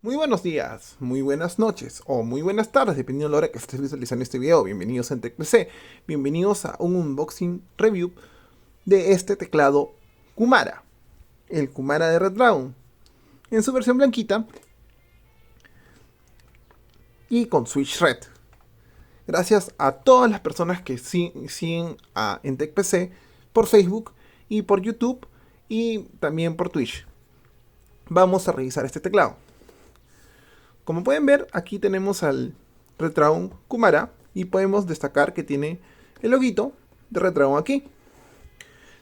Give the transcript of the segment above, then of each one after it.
Muy buenos días, muy buenas noches o muy buenas tardes, dependiendo de la hora que estés visualizando este video. Bienvenidos a EntecPC, bienvenidos a un unboxing review de este teclado Kumara, el Kumara de Redragon, en su versión blanquita y con Switch Red. Gracias a todas las personas que siguen a EntecPC por Facebook y por YouTube y también por Twitch. Vamos a revisar este teclado. Como pueden ver, aquí tenemos al Redragon Kumara y podemos destacar que tiene el loguito de Redragon aquí.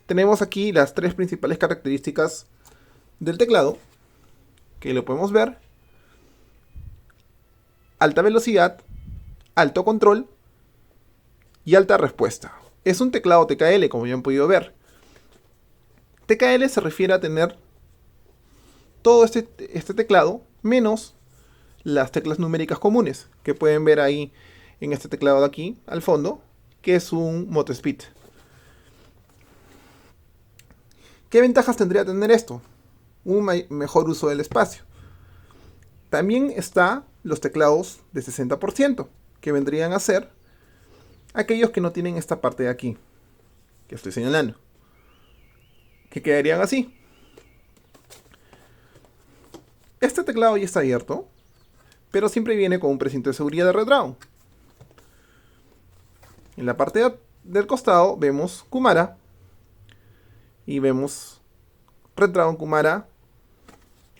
Tenemos aquí las tres principales características del teclado, que lo podemos ver: alta velocidad, alto control y alta respuesta. Es un teclado TKL, como ya han podido ver. TKL se refiere a tener todo este teclado menos las teclas numéricas comunes, que pueden ver ahí en este teclado de aquí, al fondo, que es un Motospeed. ¿Qué ventajas tendría tener esto? Un mejor uso del espacio. También está los teclados de 60%, que vendrían a ser aquellos que no tienen esta parte de aquí, que estoy señalando, que quedarían así. Este teclado ya está abierto, pero siempre viene con un precinto de seguridad de Redragon. En la parte del costado vemos Kumara y vemos Redragon Kumara.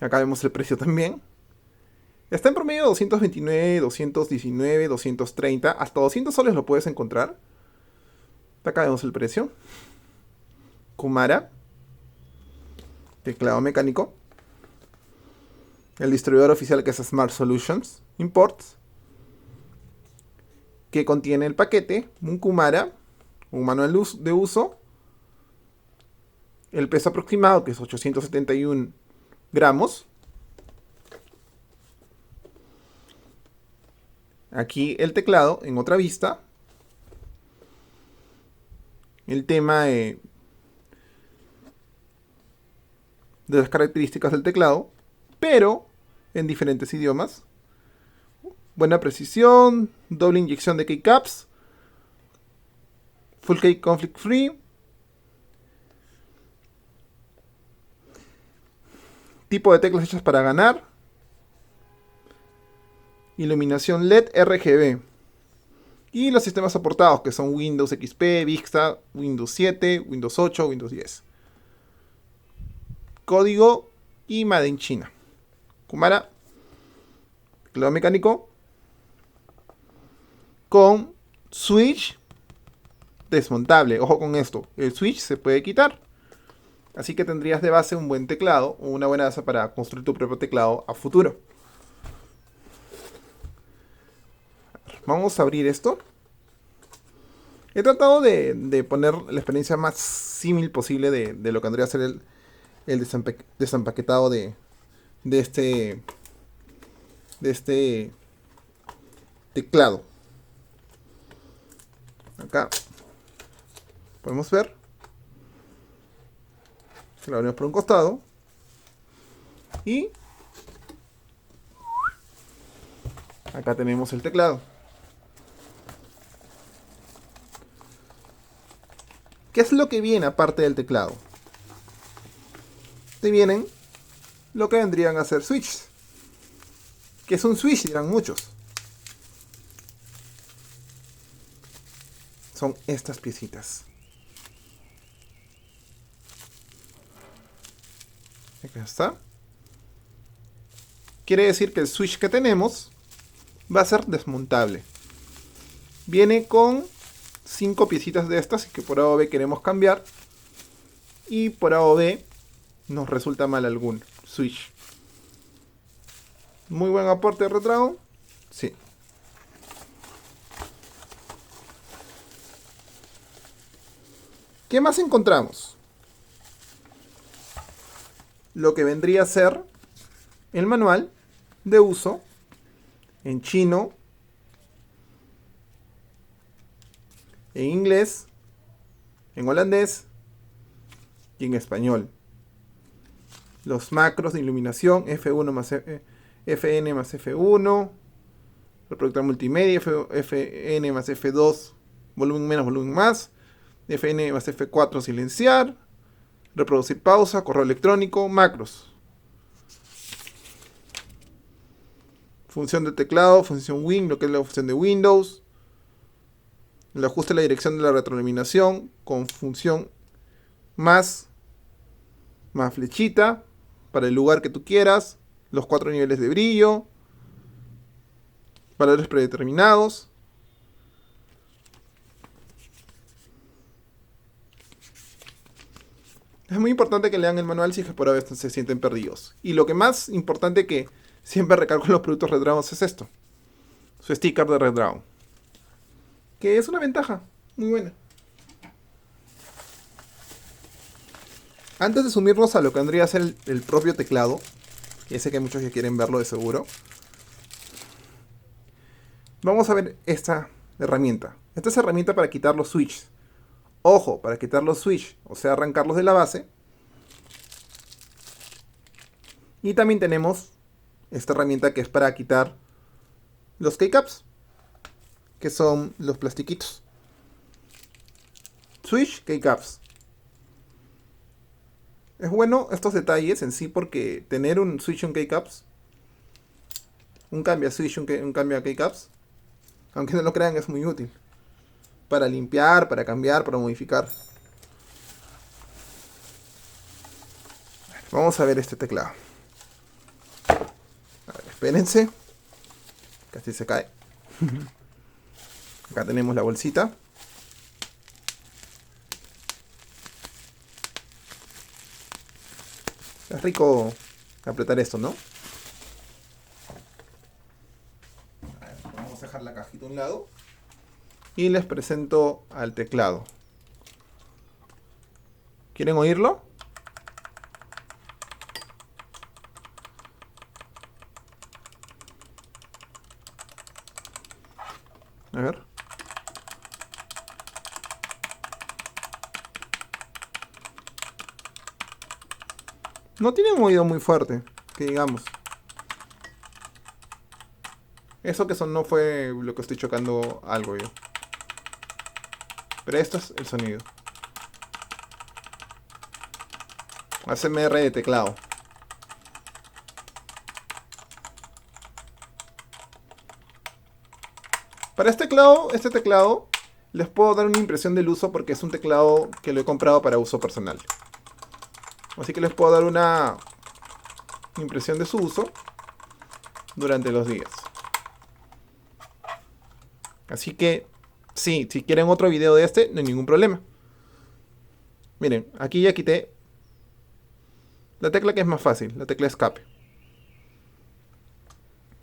Acá vemos el precio también. Está en promedio 229, 219, 230, hasta 200 soles lo puedes encontrar. Acá vemos el precio. Kumara, teclado mecánico. El distribuidor oficial, que es Smart Solutions Imports, que contiene el paquete, un Kumara, un manual de uso, el peso aproximado, que es 871 gramos. Aquí el teclado en otra vista. El tema de las características del teclado, pero en diferentes idiomas. Buena precisión, doble inyección de keycaps, full key conflict free, tipo de teclas hechas para ganar, iluminación LED RGB y los sistemas soportados, que son Windows XP, Vista, Windows 7, Windows 8, Windows 10. Código y Made in China. Kumara, teclado mecánico con switch desmontable. Ojo con esto, el switch se puede quitar. Así que tendrías de base un buen teclado o una buena base para construir tu propio teclado a futuro. Vamos a abrir esto. He tratado de poner la experiencia más símil posible de lo que vendría a ser el desempaquetado de este teclado. Acá podemos ver que lo abrimos por un costado y acá tenemos el teclado. ¿Qué es lo que viene aparte del teclado? Te vienen lo que vendrían a ser switches. ¿Qué es un switch?, dirán muchos. Son estas piecitas. Acá está. Quiere decir que el switch que tenemos va a ser desmontable. Viene con 5 piecitas de estas que por A o B queremos cambiar. Y por A o B nos resulta mal algún switch. Muy buen aporte de Redragon. Sí. ¿Qué más encontramos? Lo que vendría a ser el manual de uso en chino, en inglés, en holandés y en español. Los macros de iluminación F1 más FN más F1, reproductor multimedia, FN más F2, volumen menos, volumen más, FN más F4, silenciar, reproducir pausa, correo electrónico, macros. Función de teclado, función Win, lo que es la función de Windows. El ajuste de la dirección de la retroiluminación con función más flechita para el lugar que tú quieras. Los 4 niveles de brillo. Valores predeterminados. Es muy importante que lean el manual si es que por a veces se sienten perdidos. Y lo que más importante que siempre recalco en los productos Redragon es esto. Su sticker de Redragon. Que es una ventaja muy buena. Antes de sumirnos a lo que vendría a ser el propio teclado, que sé que muchos ya quieren verlo de seguro, vamos a ver esta herramienta. Esta es herramienta para quitar los switches. Ojo, para quitar los switches, o sea, arrancarlos de la base. Y también tenemos esta herramienta que es para quitar los keycaps, que son los plastiquitos. Switch, keycaps. Es bueno estos detalles en sí porque tener un switch, un keycaps, un cambia switch, un cambia keycaps, aunque no lo crean, es muy útil. Para limpiar, para cambiar, para modificar. Vamos a ver este teclado. A ver, espérense. Casi se cae. Acá tenemos la bolsita. Es rico apretar esto, ¿no? A ver, vamos a dejar la cajita a un lado. Y les presento al teclado. ¿Quieren oírlo? A ver. No tiene un oído muy fuerte, que digamos. Eso que sonó fue lo que estoy chocando algo yo. Pero esto es el sonido. ASMR de teclado. Para este teclado les puedo dar una impresión del uso porque es un teclado que lo he comprado para uso personal. Así que les puedo dar una impresión de su uso durante los días. Así que, sí, si quieren otro video de este, no hay ningún problema. Miren, aquí ya quité la tecla que es más fácil, la tecla escape.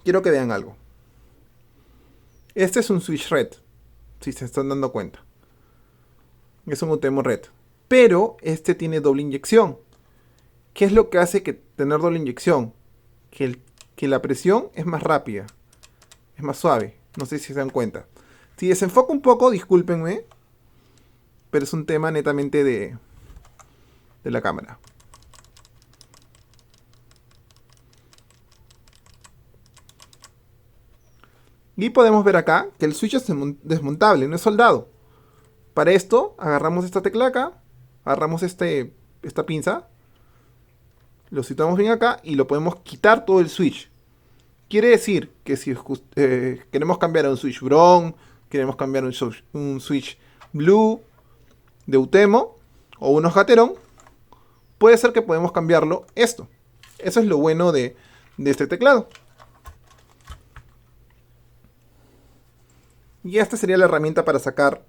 Quiero que vean algo. Este es un switch red, si se están dando cuenta. Es un UTEMO red. Pero este tiene doble inyección. ¿Qué es lo que hace que tener doble inyección? Que la presión es más rápida. Es más suave. No sé si se dan cuenta. Si desenfoco un poco, discúlpenme. Pero es un tema netamente de la cámara. Y podemos ver acá que el switch es desmontable, no es soldado. Para esto, agarramos esta tecla acá. Agarramos esta pinza. Lo situamos bien acá y lo podemos quitar todo el switch. Quiere decir que si queremos cambiar a un switch Bron, queremos cambiar un switch Blue de UTEMO o unos Gateron, puede ser que podemos cambiarlo esto. Eso es lo bueno de este teclado. Y esta sería la herramienta para sacar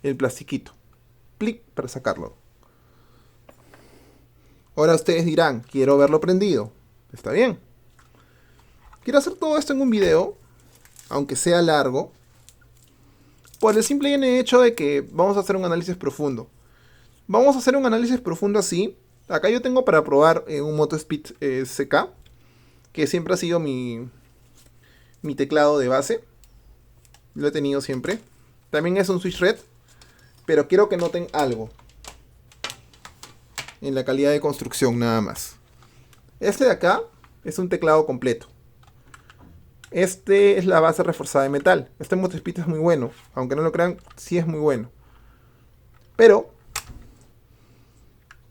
el plastiquito. Plic para sacarlo. Ahora ustedes dirán, quiero verlo prendido. Está bien. Quiero hacer todo esto en un video, aunque sea largo, por el simple y hecho de que vamos a hacer un análisis profundo. Vamos a hacer un análisis profundo así. Acá yo tengo para probar un Moto Speed CK, que siempre ha sido mi teclado de base. Lo he tenido siempre. También es un switch red, pero quiero que noten algo en la calidad de construcción nada más. Este de acá Es un teclado completo. Este es la base reforzada de metal. Este Motospeed es muy bueno. Aunque no lo crean, sí es muy bueno. Pero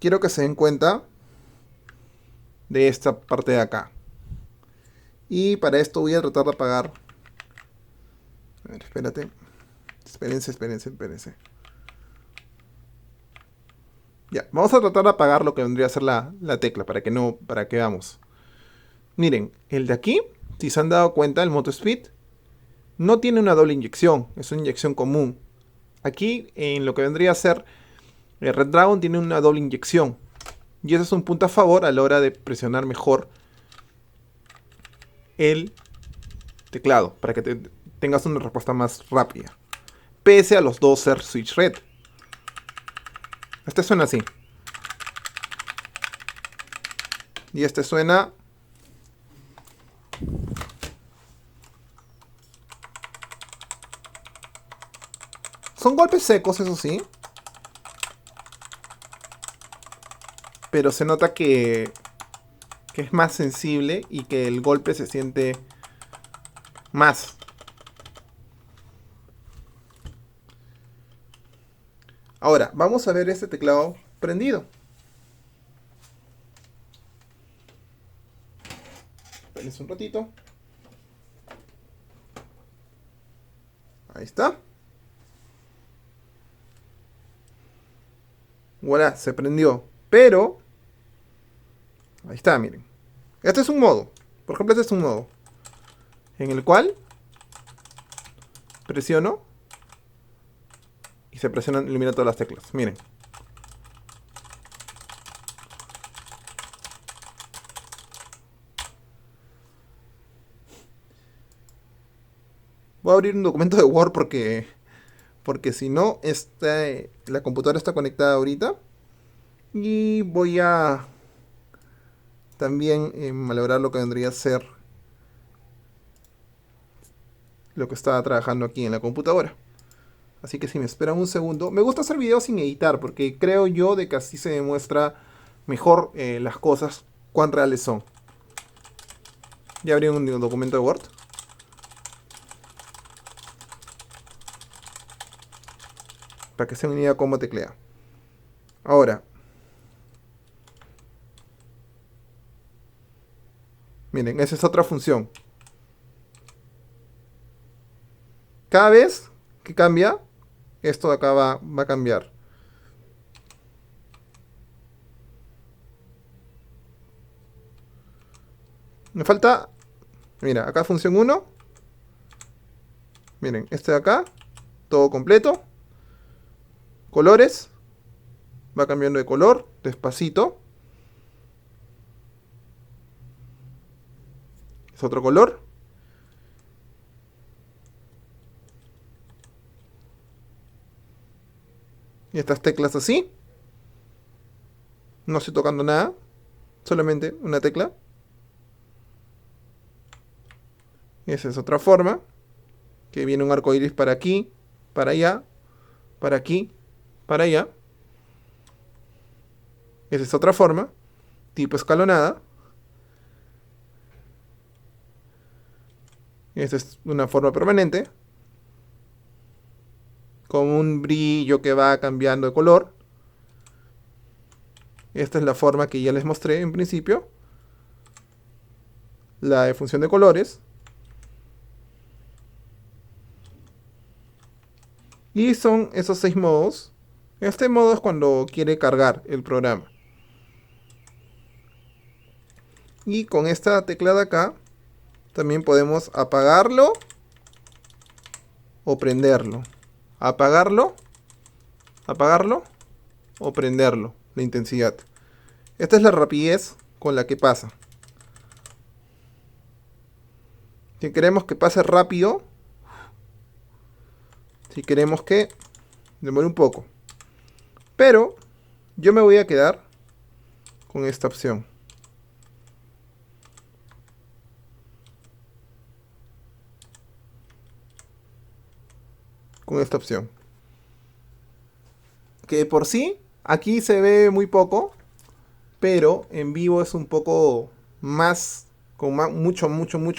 quiero que se den cuenta de esta parte de acá. Y para esto voy a tratar de apagar. A ver, espérate. Espérense. Ya, vamos a tratar de apagar lo que vendría a ser la tecla para que veamos. Miren, el de aquí, si se han dado cuenta, el Motospeed no tiene una doble inyección, es una inyección común. Aquí, en lo que vendría a ser el Red Dragon, tiene una doble inyección. Y eso es un punto a favor a la hora de presionar mejor el teclado, para que tengas una respuesta más rápida. Pese a los dos ser Switch Red. Este suena así. Y este suena... Son golpes secos, eso sí. Pero se nota que es más sensible y que el golpe se siente más. Ahora, vamos a ver este teclado prendido. Espérense un ratito. Ahí está. Voilà, se prendió. Pero... Ahí está, miren. Este es un modo. Por ejemplo, este es un modo. En el cual... Presiono. Y se presionan, ilumina todas las teclas. Miren. Voy a abrir un documento de Word porque si no, la computadora está conectada ahorita. Y voy a también malograr lo que vendría a ser lo que estaba trabajando aquí en la computadora. Así que si me esperan un segundo. Me gusta hacer videos sin editar porque creo yo de que así se demuestra mejor las cosas, cuán reales son. Ya abrí un documento de Word. Para que se den una idea cómo teclea. Ahora. Miren, esa es otra función. Cada vez que cambia, esto de acá va a cambiar. Me falta... Mira, acá función 1. Miren, este de acá. Todo completo. Colores. Va cambiando de color. Despacito. Es otro color. Y estas teclas así. No estoy tocando nada. Solamente una tecla. Esa es otra forma. Que viene un arco iris para aquí. Para allá. Para aquí. Para allá. Esa es otra forma. Tipo escalonada. Esta es una forma permanente. Con un brillo que va cambiando de color. Esta es la forma que ya les mostré en principio. La de función de colores. Y son esos 6 modos. Este modo es cuando quiere cargar el programa. Y con esta tecla de acá también podemos apagarlo o prenderlo. Apagarlo, apagarlo o prenderlo, la intensidad. Esta es la rapidez con la que pasa. Si queremos que pase rápido, si queremos que demore un poco. Pero yo me voy a quedar con esta opción. Con esta opción. Que por sí, aquí se ve muy poco, pero en vivo es un poco más con mucho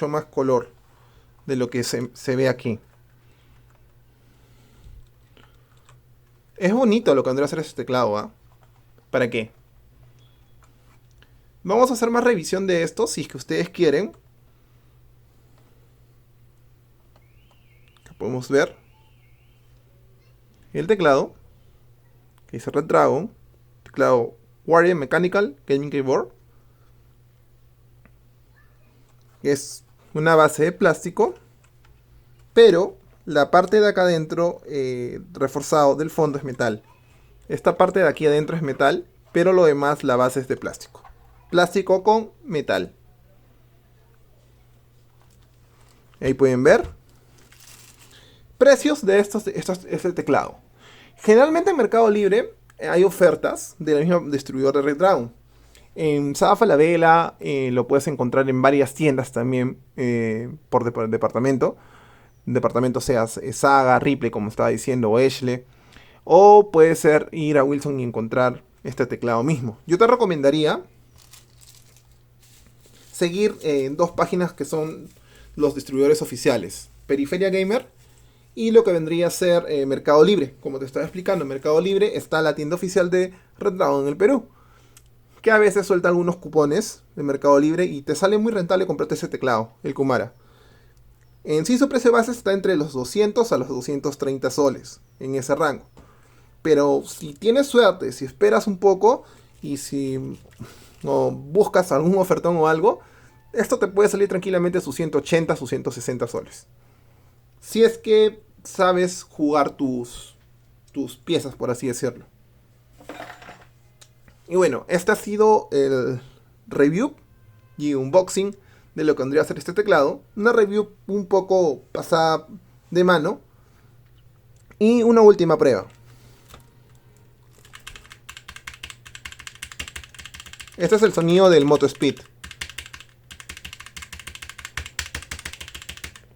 más color de lo que se ve aquí. Es bonito lo que vendría a hacer este teclado, ¿ah? ¿Para qué? Vamos a hacer más revisión de esto si es que ustedes quieren. Acá podemos ver el teclado que dice Red Dragon, teclado Warrior Mechanical Gaming Keyboard. Es una base de plástico, pero la parte de acá adentro reforzado del fondo es metal. Esta parte de aquí adentro es metal, pero lo demás la base es de plástico. Plástico con metal. Ahí pueden ver precios de este teclado. Generalmente en Mercado Libre hay ofertas del mismo distribuidor de Red Dragon. En Saba Falabella lo puedes encontrar en varias tiendas también por departamento. Departamento seas Saga, Ripley, como estaba diciendo, o Ashley. O puede ser ir a Wilson y encontrar este teclado mismo. Yo te recomendaría seguir dos páginas que son los distribuidores oficiales. Periferia Gamer y lo que vendría a ser Mercado Libre. Como te estaba explicando, en Mercado Libre está la tienda oficial de Red Dragon en el Perú, que a veces suelta algunos cupones de Mercado Libre y te sale muy rentable comprarte ese teclado, el Kumara. En sí su precio base está entre los 200 a los 230 soles, en ese rango. Pero si tienes suerte, si esperas un poco y si buscas algún ofertón o algo, esto te puede salir tranquilamente sus 180, sus 160 soles. Si es que sabes jugar tus piezas, por así decirlo. Y bueno, este ha sido el review y unboxing de lo que vendría a ser este teclado. Una review un poco pasada de mano. Y una última prueba. Este es el sonido del Moto Speed.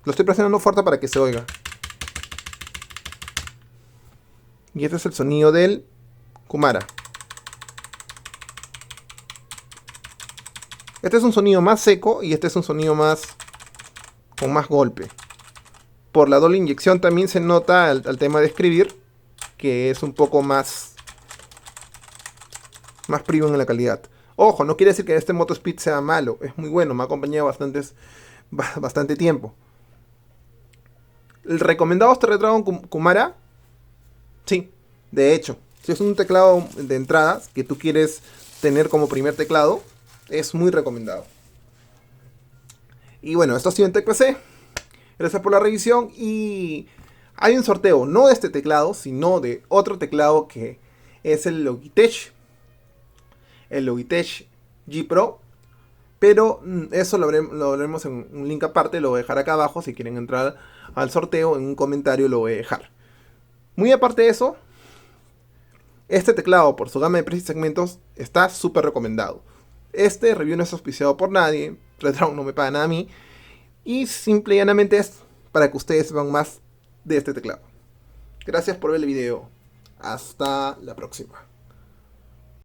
Lo estoy presionando fuerte para que se oiga. Y este es el sonido del Kumara. Este es un sonido más seco y este es un sonido con más golpe. Por la doble inyección también se nota al tema de escribir que es un poco más premium en la calidad. Ojo, no quiere decir que este Moto Speed sea malo, es muy bueno, me ha acompañado bastante tiempo. ¿El recomendado este Red Dragon Kumara? Sí, de hecho, si es un teclado de entrada que tú quieres tener como primer teclado, es muy recomendado. Y bueno, esto ha sido en TechPC. Gracias por la revisión y hay un sorteo, no de este teclado, sino de otro teclado que es el Logitech G Pro. Pero eso lo veremos en un link aparte, lo voy a dejar acá abajo. Si quieren entrar al sorteo, en un comentario lo voy a dejar. Muy aparte de eso, este teclado por su gama de precios y segmentos está súper recomendado. Este review no es auspiciado por nadie, Red Dragon no me paga nada a mí. Y simple y llanamente es para que ustedes sepan más de este teclado. Gracias por ver el video. Hasta la próxima.